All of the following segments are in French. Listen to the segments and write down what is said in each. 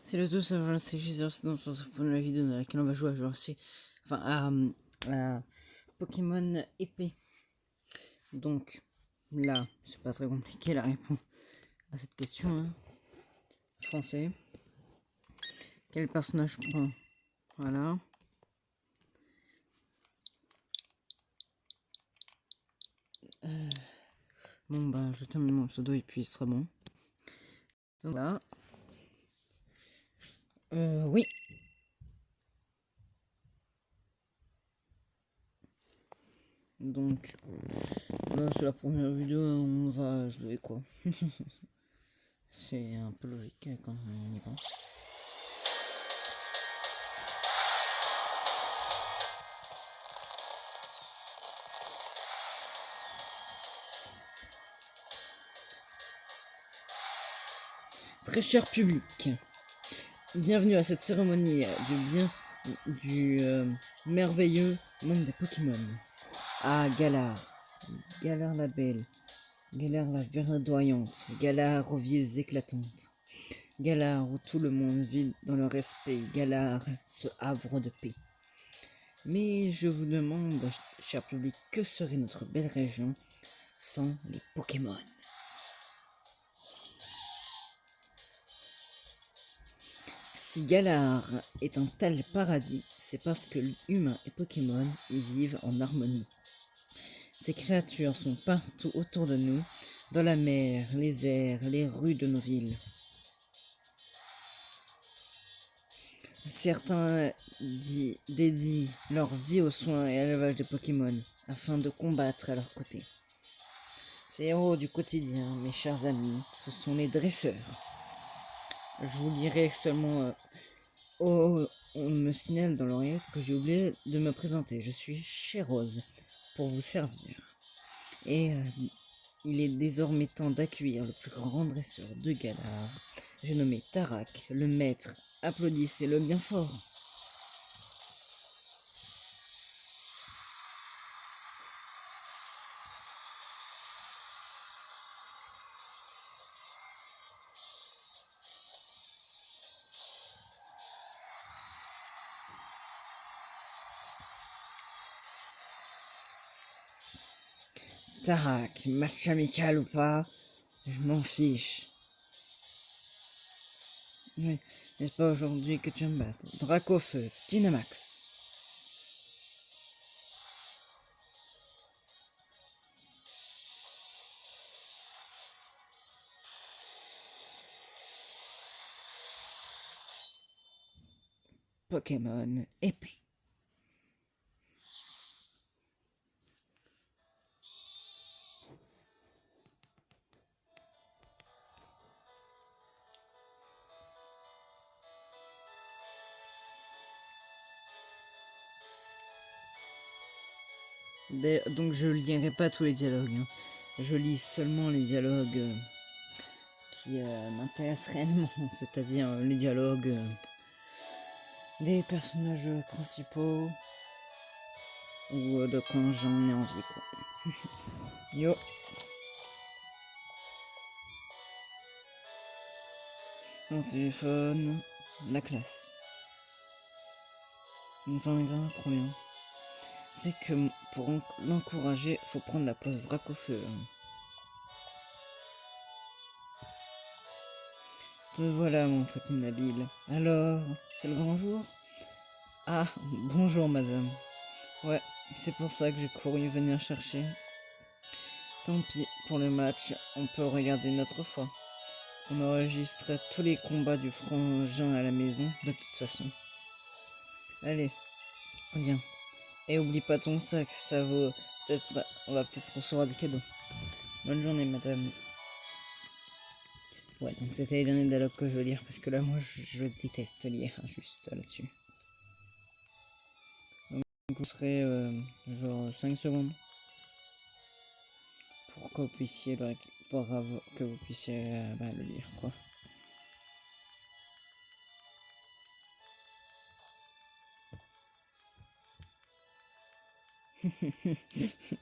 C'est le 12 juin, c'est Gisèle, c'est dans la vidéo dans laquelle on va jouer à jouer, enfin à Pokémon épée. Donc là, c'est pas très compliqué la réponse à cette question. Hein. Français. Quel personnage prend? Voilà. Bon bah je termine mon pseudo et puis il sera bon. Donc là. Oui. Donc là c'est la première vidéo, on va jouer quoi. C'est un peu logique quand on y pense. Très cher public, bienvenue à cette cérémonie du merveilleux monde des Pokémon. Ah, Galar, Galar la belle, Galar la verdoyante, Galar aux vies éclatantes, Galar où tout le monde vit dans le respect, Galar, ce havre de paix. Mais je vous demande, cher public, que serait notre belle région sans les Pokémon? Si Galar est un tel paradis, c'est parce que humains et Pokémon y vivent en harmonie. Ces créatures sont partout autour de nous, dans la mer, les airs, les rues de nos villes. Certains dédient leur vie aux soins et à l'élevage des Pokémon, afin de combattre à leur côté. Ces héros du quotidien, mes chers amis, ce sont les dresseurs. Je vous lirai seulement on me signale dans l'oreillette que j'ai oublié de me présenter. Je suis Chérose pour vous servir. Et il est désormais temps d'accueillir le plus grand dresseur de Galar. J'ai nommé Tarak, le maître. Applaudissez-le bien fort. Tarak, match amical ou pas, je m'en fiche. Oui, n'est-ce pas aujourd'hui que tu vas me battre? Dracofeu, Dynamax. Pokémon épée. Donc je lirai pas tous les dialogues. Hein. Je lis seulement les dialogues qui m'intéressent réellement, c'est-à-dire les dialogues des personnages principaux ou de quand j'en ai envie quoi. Yo. Mon téléphone, la classe. Enfin, grave, trop bien. C'est que pour l'encourager, faut prendre la pause Dracofeu. Te voilà, mon petit Nabil. Alors, c'est le grand jour? Ah, bonjour, madame. Ouais, c'est pour ça que j'ai couru venir chercher. Tant pis, pour le match, on peut regarder une autre fois. On enregistrait tous les combats du frangin à la maison, de toute façon. Allez, viens. Et oublie pas ton sac, ça vaut peut-être... On va peut-être recevoir des cadeaux. Bonne journée, madame. Ouais, donc c'était les derniers dialogues que je veux lire, parce que là, moi, je déteste lire, juste là-dessus. Donc, vous serez genre 5 secondes pour que vous puissiez, que vous puissiez le lire, quoi.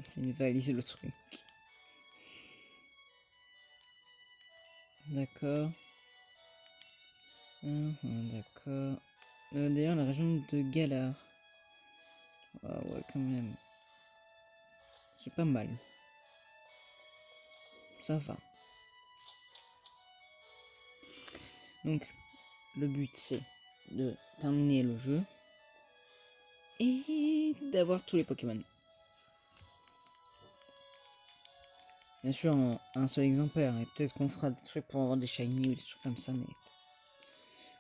C'est une valise, le truc. D'accord. D'accord. D'ailleurs, la région de Galar. Ah ouais, quand même. C'est pas mal. Ça va. Donc, le but c'est de terminer le jeu et d'avoir tous les Pokémon. Bien sûr, un seul exemplaire, et peut-être qu'on fera des trucs pour avoir des shiny ou des trucs comme ça, mais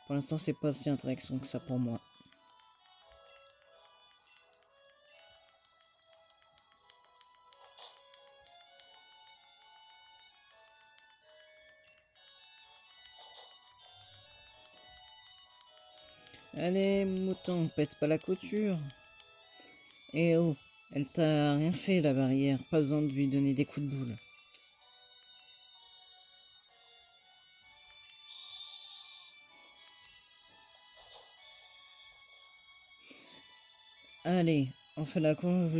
pour l'instant, c'est pas si intéressant que ça pour moi. Allez, mouton, pète pas la couture. Eh oh, elle t'a rien fait la barrière, pas besoin de lui donner des coups de boule. Allez, on fait la course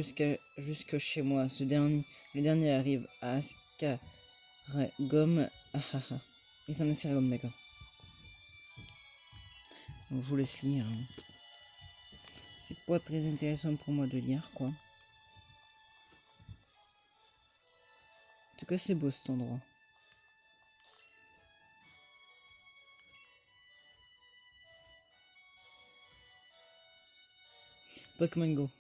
jusque chez moi. Le dernier arrive à Ascaragom. Ah ah ah. Il est un Ascaragom, d'accord. Donc, je vous laisse lire. Hein. C'est pas très intéressant pour moi de lire, quoi. En tout cas, c'est beau cet endroit. Pokémon Go.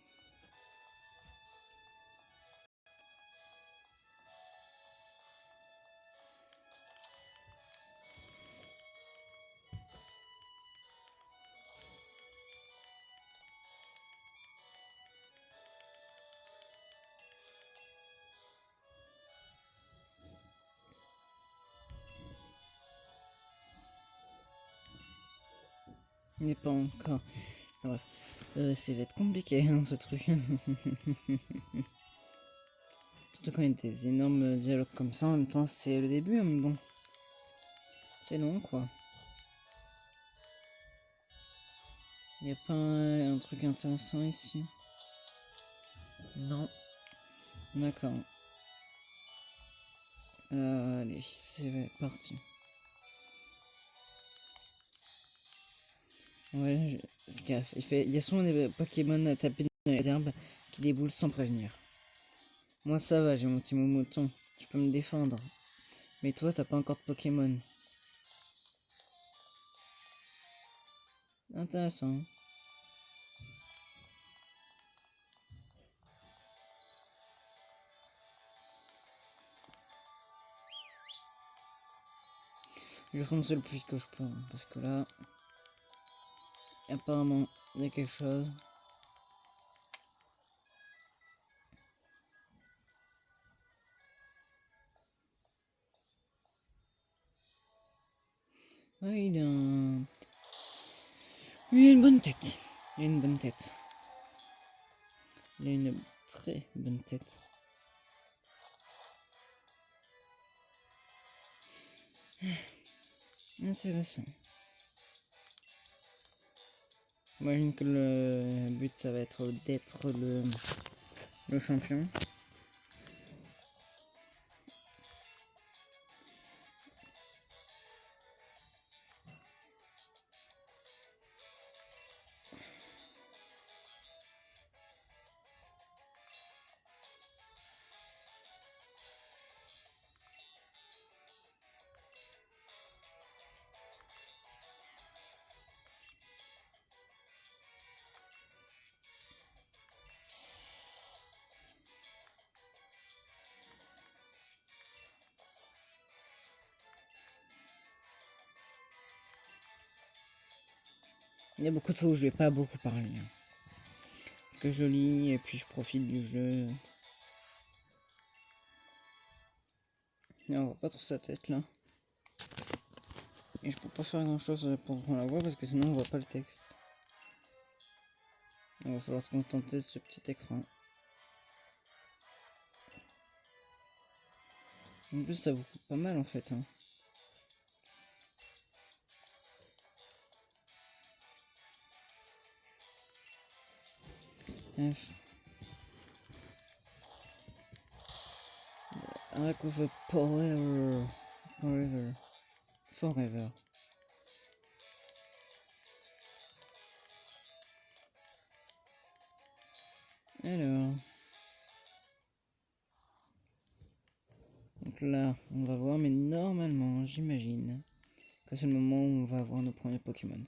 Il n'est pas encore. Bref. Ça va être compliqué, hein, ce truc. Surtout quand il y a des énormes dialogues comme ça, en même temps, c'est le début, hein, mais bon. C'est long, quoi. Il n'y a pas un truc intéressant ici? Non. D'accord. Allez, c'est parti. Ouais, il y a souvent des Pokémon à taper dans les herbes qui déboulent sans prévenir. Moi ça va, j'ai mon petit mouton, je peux me défendre. Mais toi, t'as pas encore de Pokémon. Intéressant. Je vais foncer le plus que je peux, hein, parce que là, apparemment, il y a quelque chose. Ouais, il a un... Il a une bonne tête. Il a une bonne tête. Il a une très bonne tête. Intéressant. J'imagine que le but ça va être d'être le champion. Il y a beaucoup de fois où je vais pas beaucoup parler. Hein. Parce que je lis et puis je profite du jeu. Et on voit pas trop sa tête là. Et je peux pas faire grand chose pour qu'on la voit parce que sinon on voit pas le texte. Il va falloir se contenter de ce petit écran. En plus ça vous coûte pas mal en fait. Hein. Bref. Arc of Forever. Forever. Forever. Alors. Donc là, on va voir, mais normalement, j'imagine que c'est le moment où on va avoir nos premiers Pokémon.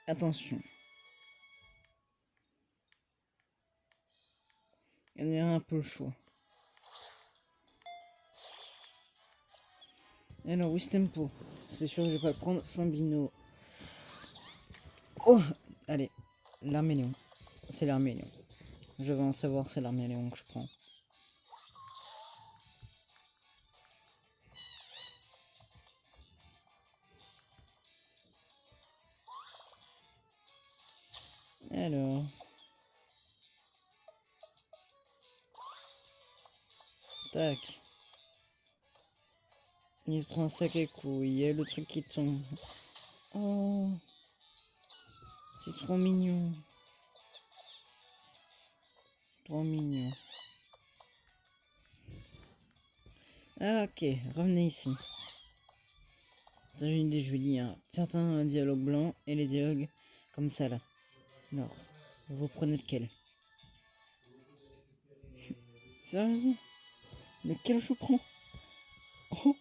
Attention. Il y a un peu le choix. Alors, Wistempo. C'est sûr que je vais pas le prendre. Flambino. Oh! Allez, l'Armélion. C'est l'Armélion. Je vais en savoir, c'est l'Armélion que je prends. Alors. Tac. Il se prend un sacré coup. Il y a le truc qui tombe. Oh. C'est trop mignon. Trop mignon. Ah, ok. Revenez ici. J'ai une idée, je vais lire certains dialogues blancs et les dialogues comme ça là. Alors, vous prenez lequel? Sérieusement? Lequel je prends? Oh.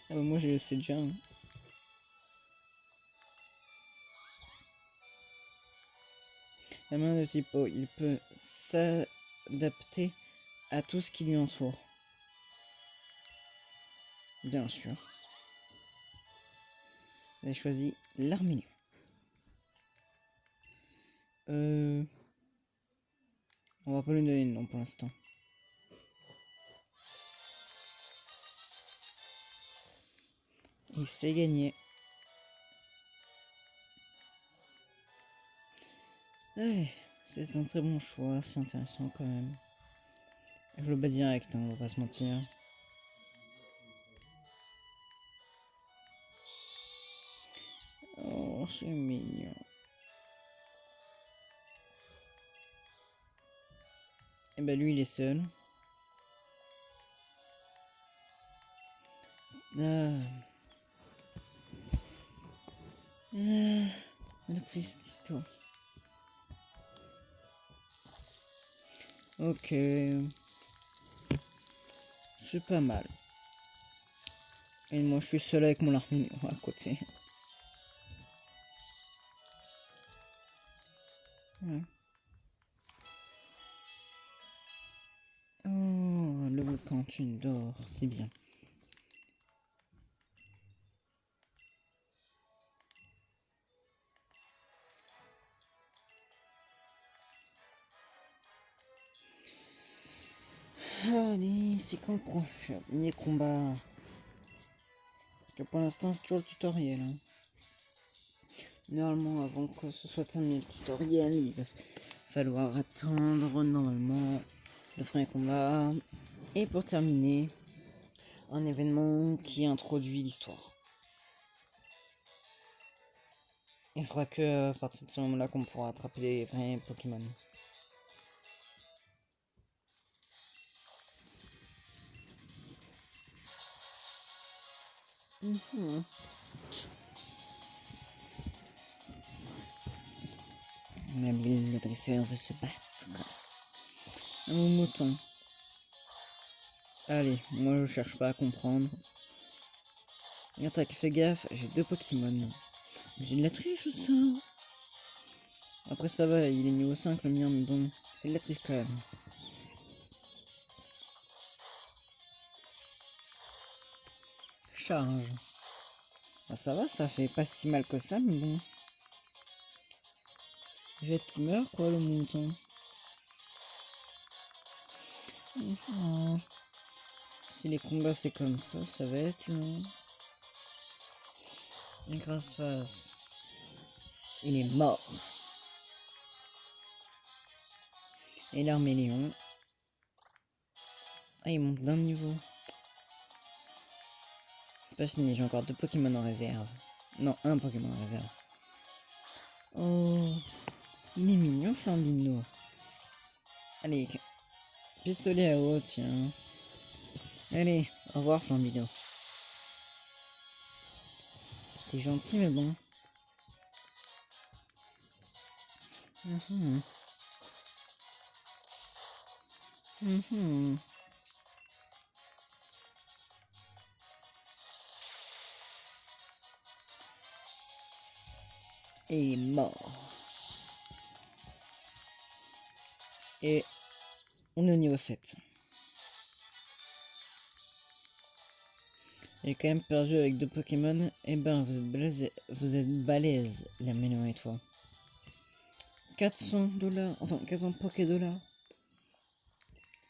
Ah bah moi je le sais déjà. Hein. La main de type O, il peut s'adapter à tout ce qui lui entoure. Bien sûr. J'ai choisi l'Arménien. On va pas lui donner de nom pour l'instant. Et c'est gagné. Allez, c'est un très bon choix, c'est intéressant quand même. Je le bats direct, hein, on va pas se mentir. Oh, c'est mignon. Et bah lui il est seul. Ah. Ah. La triste histoire. Ok. C'est pas mal. Et moi je suis seul avec mon arminion à côté. Ouais. Oh, le cantine d'or, c'est bien. Allez, c'est quand le prochain combat? Parce que pour l'instant, c'est toujours le tutoriel. Hein. Normalement, avant que ce soit terminé le tutoriel, il va falloir attendre normalement le premier combat. Et pour terminer, un événement qui introduit l'histoire. Il sera que à partir de ce moment-là qu'on pourra attraper les vrais Pokémon. Nabil, le dresseur, veut se battre. Un mouton. Allez, moi je cherche pas à comprendre. Attaque, fais gaffe, j'ai 2 Pokémon. J'ai de la triche ou ça? Après ça va, il est niveau 5 le mien, mais bon, c'est de la triche quand même. Charge. Ah, ça va, ça fait pas si mal que ça, mais bon. Jet qui meurt quoi le mouton. Oh. Si les combats c'est comme ça va être long. Une grasse face. Il est mort. Et l'Armélion. Ah, il monte d'un niveau. Pas fini, j'ai encore 2 Pokémon en réserve. Non, un Pokémon en réserve. Oh, il est mignon, Flambino. Allez, pistolet à eau, tiens. Allez, au revoir, Flambino. T'es gentil, mais bon. Mhm. Mhm. Et il est mort. Et on est au niveau 7. J'ai quand même perdu avec 2 Pokémon. Eh ben, vous êtes balèze, la Méléon et toi. 400$, enfin 400 Poké-dollars.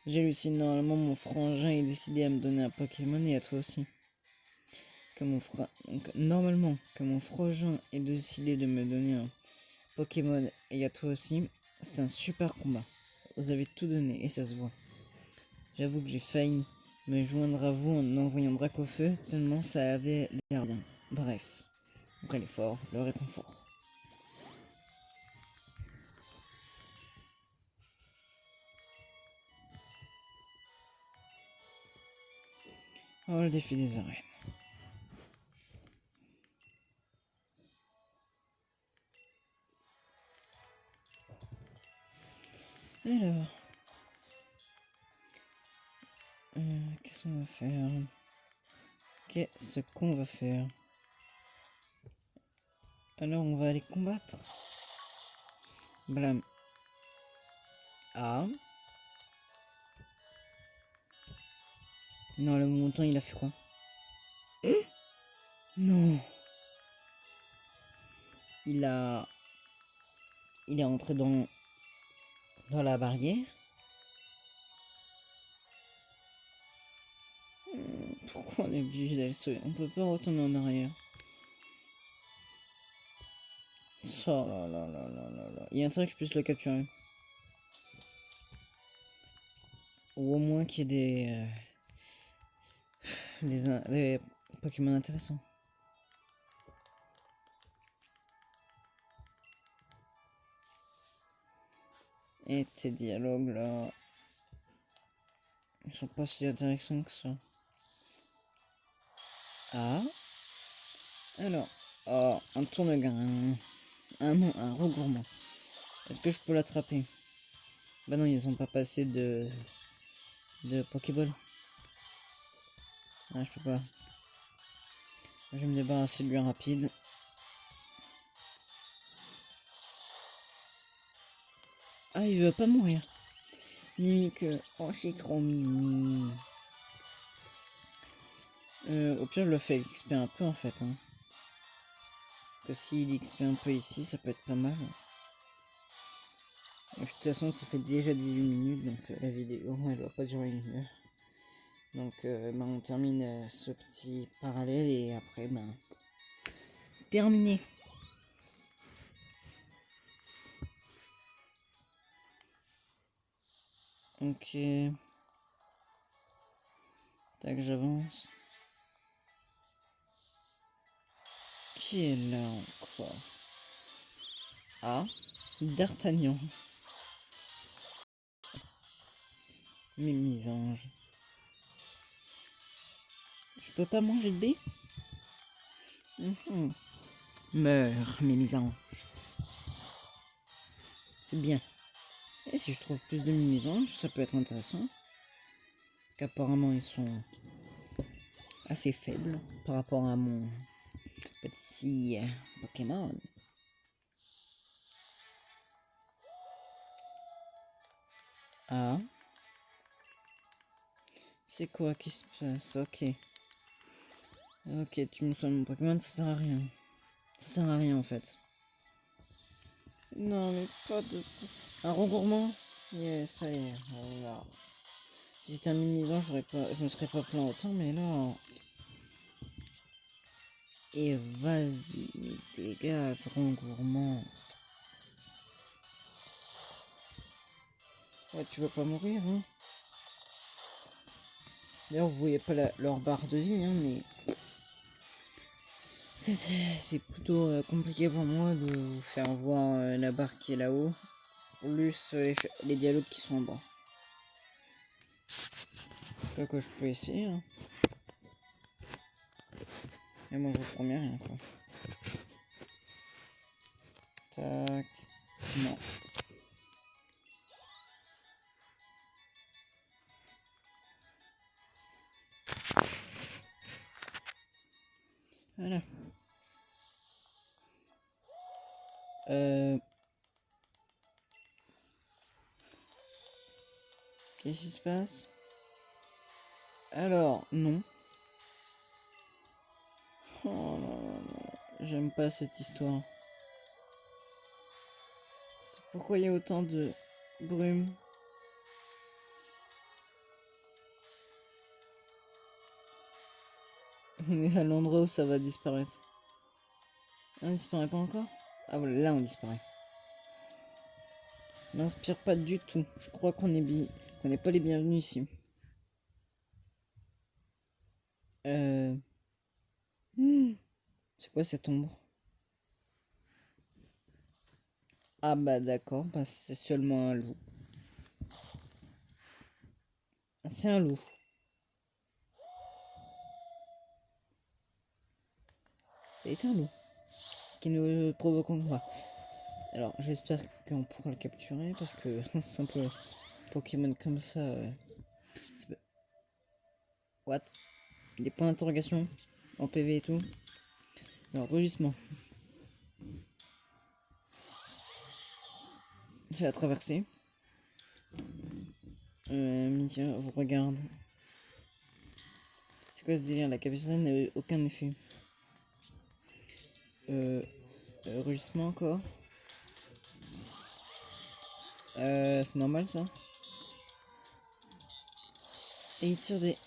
J'hallucine, normalement mon frangin est décidé à me donner un Pokémon et à toi aussi. Normalement, que mon frangin ait décidé de me donner un Pokémon et à toi aussi, c'est un super combat. Vous avez tout donné et ça se voit. J'avoue que j'ai failli me joindre à vous en envoyant Dracofeu, tellement ça avait l'air bien. Bref, après l'effort, le réconfort. Oh, le défi des arènes. Alors, qu'est-ce qu'on va faire? Qu'est-ce qu'on va faire? Alors, on va aller combattre. Blam. Ah. Non, le montant, il a fait quoi? Non. Il a... Il est entré dans la barrière. Pourquoi on est obligé d'aller sauver? On peut pas retourner en arrière. Oh là là là là là là. Il y a intérêt que je puisse le capturer. Ou au moins qu'il y ait des Pokémon intéressants. Et tes dialogues là, ils sont pas si intéressants que ça. Ah. Alors. Oh, un tourne-grain. Un regourmand. Est-ce que je peux l'attraper? Bah non, ils ont pas passé de Pokéball. Ah, je peux pas. Je vais me débarrasser de lui rapide. Ah, il veut pas mourir. Nick, oh, c'est trop mimi. Au pire, je le fais XP un peu en fait. Hein. Que s'il XP un peu ici, ça peut être pas mal. De toute façon, ça fait déjà 18 minutes, donc la vidéo, elle va pas durer 1 heure. Donc, on termine ce petit parallèle et après, terminé. Ok. Tac, j'avance. Qui est là encore? Ah, D'Artagnan. Mes misanges. Je peux pas manger de baies? Meurs, mes misanges. C'est bien. Et si je trouve plus de misanges, ça peut être intéressant. Qu'apparemment ils sont assez faibles par rapport à mon petit Pokémon. Ah. C'est quoi qui se passe? Ok. Ok, tu me soignes mon Pokémon, ça sert à rien. Ça sert à rien en fait. Non, mais pas de... Un regourmand? Yes, ça y est. Voilà. Si c'était un mini-maison, je me serais pas plaint autant, mais là... Et vas-y, mais dégage, regourmand. Ouais, tu vas pas mourir, hein. D'ailleurs, vous voyez pas leur barre de vie, hein, mais... C'est plutôt compliqué pour moi de vous faire voir la barre qui est là-haut. Plus les dialogues qui sont en bas. Pas que je peux essayer, hein. Mais moi, je vous promets rien, quoi. Tac. Non. Voilà. Qu'est-ce qui se passe? Alors, non. Oh là là là. J'aime pas cette histoire. Pourquoi il y a autant de brume? On est à l'endroit où ça va disparaître. Ah, on disparaît pas encore? Ah voilà, là on disparaît. M'inspire pas du tout. Je crois qu'on n'est pas les bienvenus ici. C'est quoi cette ombre? Ah bah d'accord, bah c'est seulement un loup. Ah, c'est un loup. C'est un loup qui nous provoque en combat. Alors j'espère qu'on pourra le capturer parce que un simple Pokémon comme ça. What? Des points d'interrogation en PV et tout. Alors rugissement. J'ai la traversée. Mika vous regarde. C'est quoi ce délire? La capacité n'a aucun effet. Rugissement encore. C'est normal ça. Et il tire des...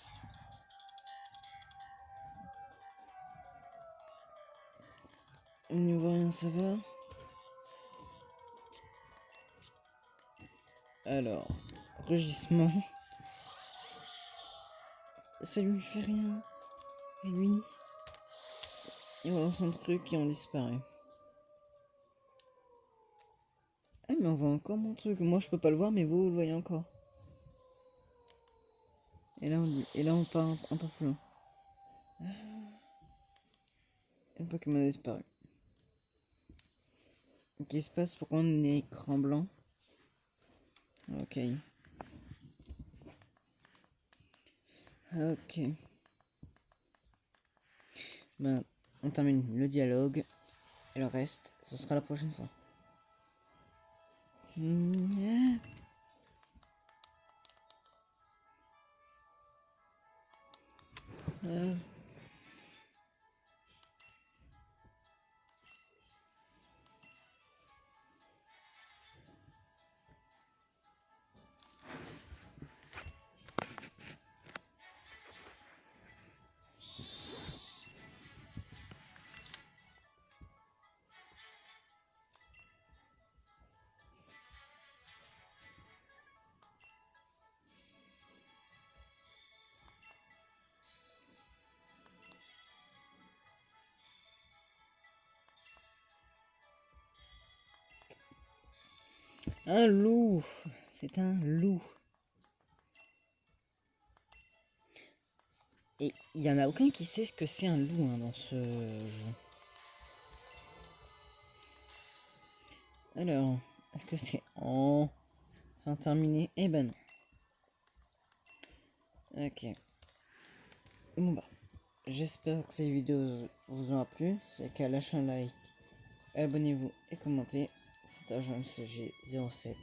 On n'y voit rien, ça va. Alors, rugissement. Ça lui fait rien. Et lui, il relance un truc et on disparaît. Ah mais on voit encore mon truc. Moi je peux pas le voir mais vous le voyez encore. Et là on part un peu plus loin. Et le Pokémon a disparu. Qu'est-ce qui se passe? Pourquoi on est écran blanc? Ok. Ok. Ben, on termine le dialogue. Et le reste, ce sera la prochaine fois. Un loup. C'est un loup. Et il y en a aucun qui sait ce que c'est un loup dans ce jeu. Alors, est-ce que c'est enfin terminé? Eh ben non. Ok. Bon bah, j'espère que cette vidéo vous aura plu. C'est qu'à lâcher un like, abonnez-vous et commentez. C'est un CG07.